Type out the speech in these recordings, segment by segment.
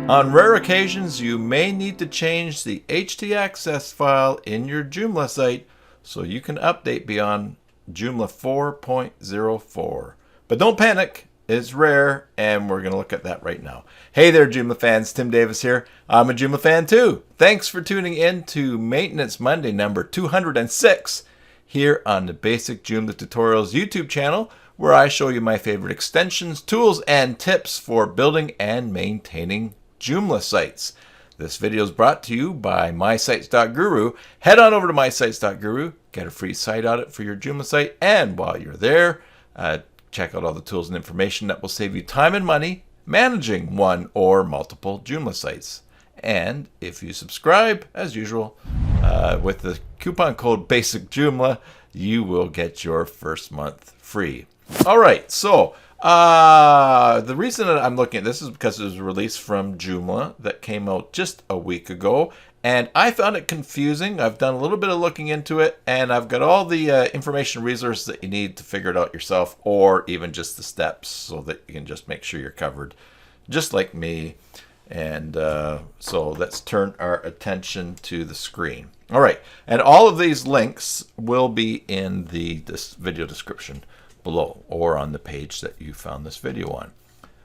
On rare occasions, you may need to change the htaccess file in your Joomla site so you can update beyond Joomla 4.04. But don't panic, it's rare, and we're going to look at that right now. Hey there, Joomla fans, Tim Davis here. I'm a Joomla fan too. Thanks for tuning in to Maintenance Monday number 206 here on the Basic Joomla Tutorials YouTube channel, where I show you my favorite extensions, tools, and tips for building and maintaining Joomla sites. This video is brought to you by mysites.guru. Head on over to mysites.guru, get a free site audit for your Joomla site, and while you're there, check out all the tools and information that will save you time and money managing one or multiple Joomla sites. And if you subscribe, as usual, with the coupon code BASICJoomla, you will get your first month free. All right, so the reason that I'm looking at this is because it was released from Joomla that came out just a week ago, and I found it confusing. I've done a little bit of looking into it, and I've got all the information resources that you need to figure it out yourself, or even just the steps so that you can just make sure you're covered, just like me. And so let's turn our attention to the screen. All right, and all of these links will be in this video description below or on the page that you found this video on.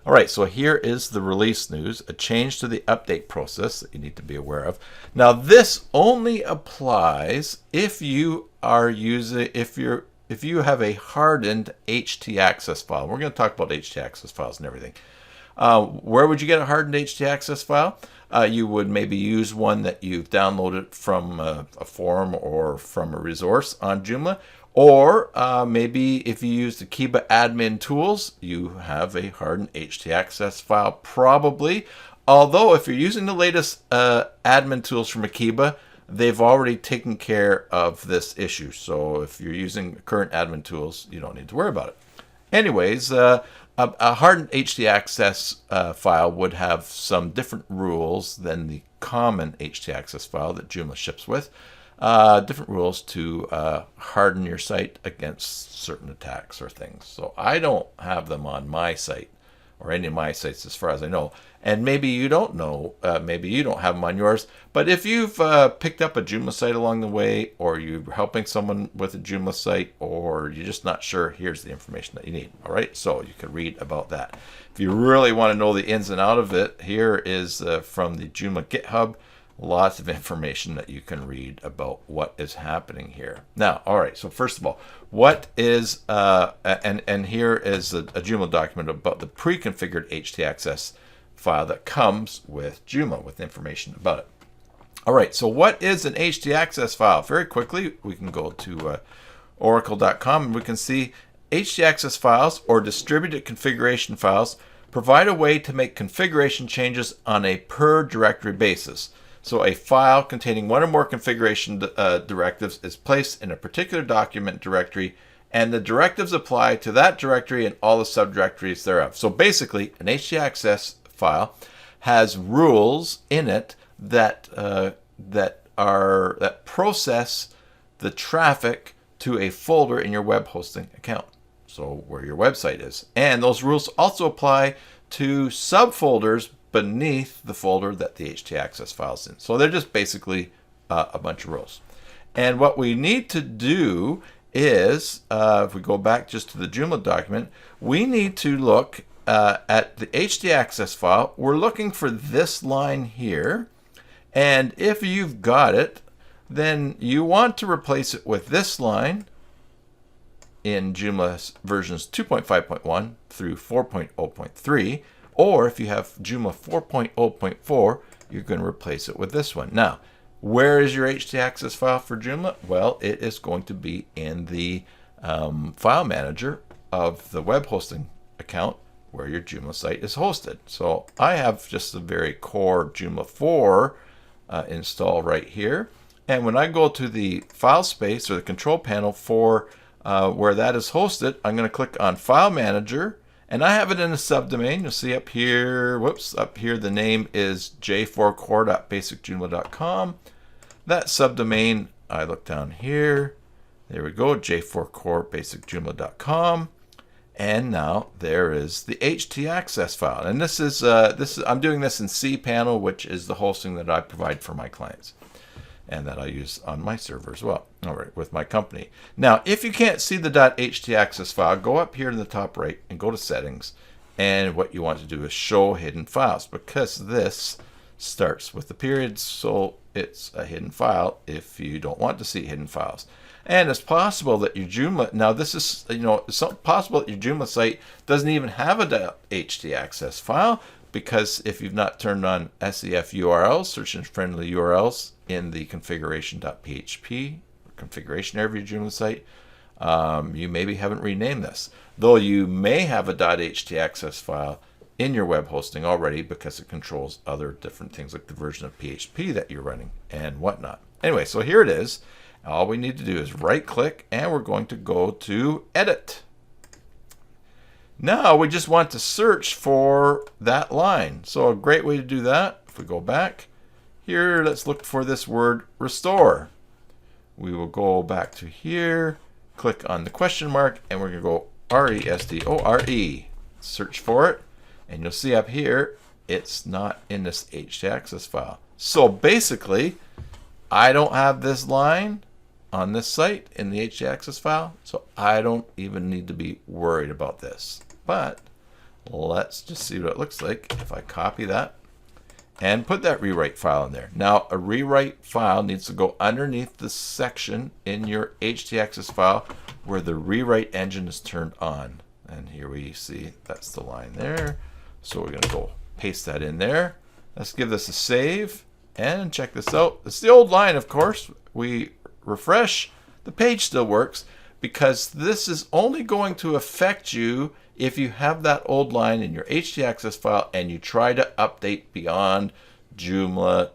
All right, so here is the release news, a change to the update process that you need to be aware of. Now, this only applies if you are using, if you have a hardened htaccess file. We're going to talk about htaccess files and everything. Where would you get a hardened htaccess file? You would maybe use one that you've downloaded from a forum or from a resource on Joomla, or maybe if you use the Kiba admin tools, you have a hardened htaccess file probably. Although if you're using the latest admin tools from Akiba, they've already taken care of this issue. So if you're using current admin tools, you don't need to worry about it. Anyways, a hardened htaccess file would have some different rules than the common htaccess file that Joomla ships with. Different rules to harden your site against certain attacks or things. So I don't have them on my site or any of my sites as far as I know. And maybe you don't know, maybe you don't have them on yours. But if you've picked up a Joomla site along the way, or you're helping someone with a Joomla site, or you're just not sure, here's the information that you need. All right, so you can read about that. If you really want to know the ins and out of it, here is from the Joomla GitHub. Lots of information that you can read about what is happening here. Now, all right, so first of all, what is, and here is a Joomla document about the pre-configured htaccess file that comes with Joomla with information about it. All right, so what is an htaccess file? Very quickly, we can go to oracle.com and we can see htaccess files or distributed configuration files provide a way to make configuration changes on a per directory basis. So a file containing one or more configuration directives is placed in a particular document directory, and the directives apply to that directory and all the subdirectories thereof. So basically, an htaccess file has rules in it that process the traffic to a folder in your web hosting account, so where your website is. And those rules also apply to subfolders beneath the folder that the htaccess file is in. So they're just basically a bunch of rules. And what we need to do is, if we go back just to the Joomla document, we need to look at the htaccess file. We're looking for this line here. And if you've got it, then you want to replace it with this line in Joomla versions 2.5.1 through 4.0.3. Or if you have Joomla 4.0.4, you're going to replace it with this one. Now, where is your htaccess file for Joomla? Well, it is going to be in the file manager of the web hosting account where your Joomla site is hosted. So I have just a very core Joomla 4 install right here. And when I go to the file space or the control panel for where that is hosted, I'm going to click on File Manager. And I have it in a subdomain. You'll see up here, up here the name is j4core.basicjoomla.com. That subdomain, I look down here. There we go, j4core.basicjoomla.com. And now there is the htaccess file. And this is I'm doing this in cPanel, which is the hosting that I provide for my clients and that I use on my server as well, all right, with my company. Now, if you can't see the .htaccess file, go up here in the top right and go to Settings. And what you want to do is Show Hidden Files, because this starts with the period, so it's a hidden file if you don't want to see hidden files. And it's possible that your Joomla, now this is, it's possible that your Joomla site doesn't even have a .htaccess file, because if you've not turned on SEF URLs, search engine friendly URLs, in the configuration.php configuration area of your Joomla site, you maybe haven't renamed this. Though you may have a .htaccess file in your web hosting already, because it controls other different things like the version of PHP that you're running and whatnot. Anyway, so here it is. All we need to do is right click and we're going to go to Edit. Now we just want to search for that line. So a great way to do that, if we go back here, let's look for this word restore. We will go back to here, click on the question mark, and we're going to go R-E-S-T-O-R-E. Search for it, and you'll see up here, it's not in this htaccess file. So basically, I don't have this line on this site in the htaccess file, so I don't even need to be worried about this. But let's just see what it looks like if I copy that and put that rewrite file in there. Now, a rewrite file needs to go underneath the section in your htaccess file where the rewrite engine is turned on. And here we see that's the line there. So we're going to go paste that in there. Let's give this a save and check this out. It's the old line, of course. We refresh, the page still works, because this is only going to affect you if you have that old line in your htaccess file and you try to update beyond Joomla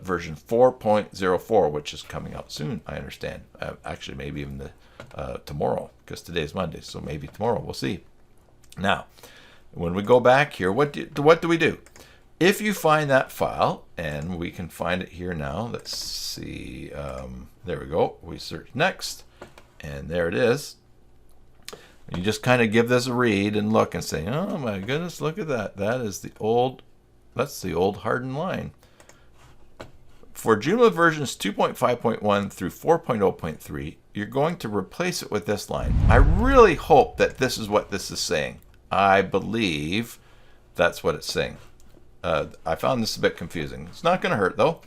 version 4.04, which is coming out soon, I understand. Actually, maybe even tomorrow, because today's Monday, so maybe tomorrow, we'll see. Now, when we go back here, what do we do? If you find that file, and we can find it here now, let's see, there we go, we search next, and there it is. You just kind of give this a read and look and say, oh my goodness, look at that. That's the old hardened line. For Joomla versions 2.5.1 through 4.0.3, you're going to replace it with this line. I really hope that this is what this is saying. I believe that's what it's saying. I found this a bit confusing. It's not going to hurt though,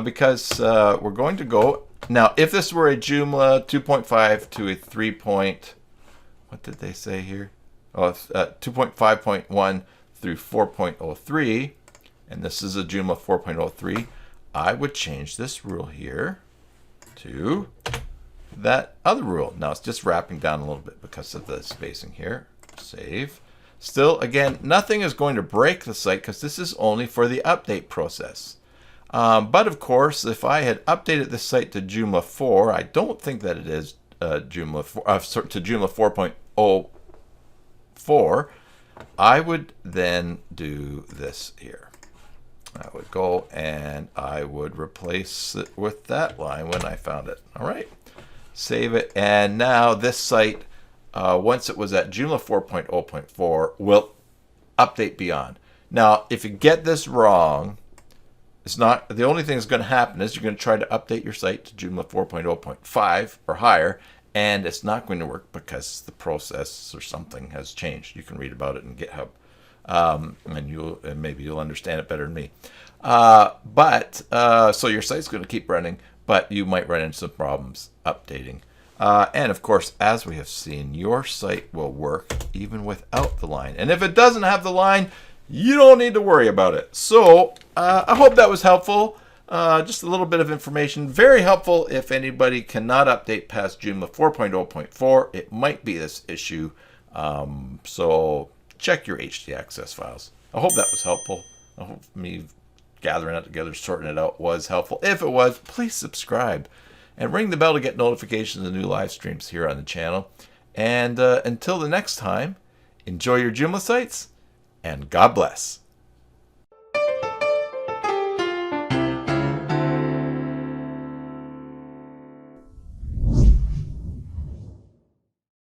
because we're going to go, now if this were a Joomla 2.5 to a 3. What did they say here? Oh, 2.5.1 through 4.03, and this is a Joomla 4.03. I would change this rule here to that other rule. Now it's just wrapping down a little bit because of the spacing here. Save. Still, again, nothing is going to break the site because this is only for the update process. But of course, if I had updated this site to Joomla 4, I don't think that it is Joomla 4, to Joomla 4.04, I would then do this here. I would go and I would replace it with that line when I found it. All right, save it, and now this site, once it was at Joomla 4.0.4, will update beyond. Now, if you get this wrong, it's not, the only thing that's going to happen is you're going to try to update your site to Joomla 4.0.5 or higher, and it's not going to work because the process or something has changed. You can read about it in GitHub, and maybe you'll understand it better than me. So your site's going to keep running, but you might run into some problems updating. And of course, as we have seen, your site will work even without the line. And if it doesn't have the line, you don't need to worry about it. So I hope that was helpful. Just a little bit of information. Very helpful if anybody cannot update past Joomla 4.0.4. It might be this issue. So check your htaccess files. I hope that was helpful. I hope me gathering it together, sorting it out was helpful. If it was, please subscribe and ring the bell to get notifications of new live streams here on the channel. And until the next time, enjoy your Joomla sites, and God bless.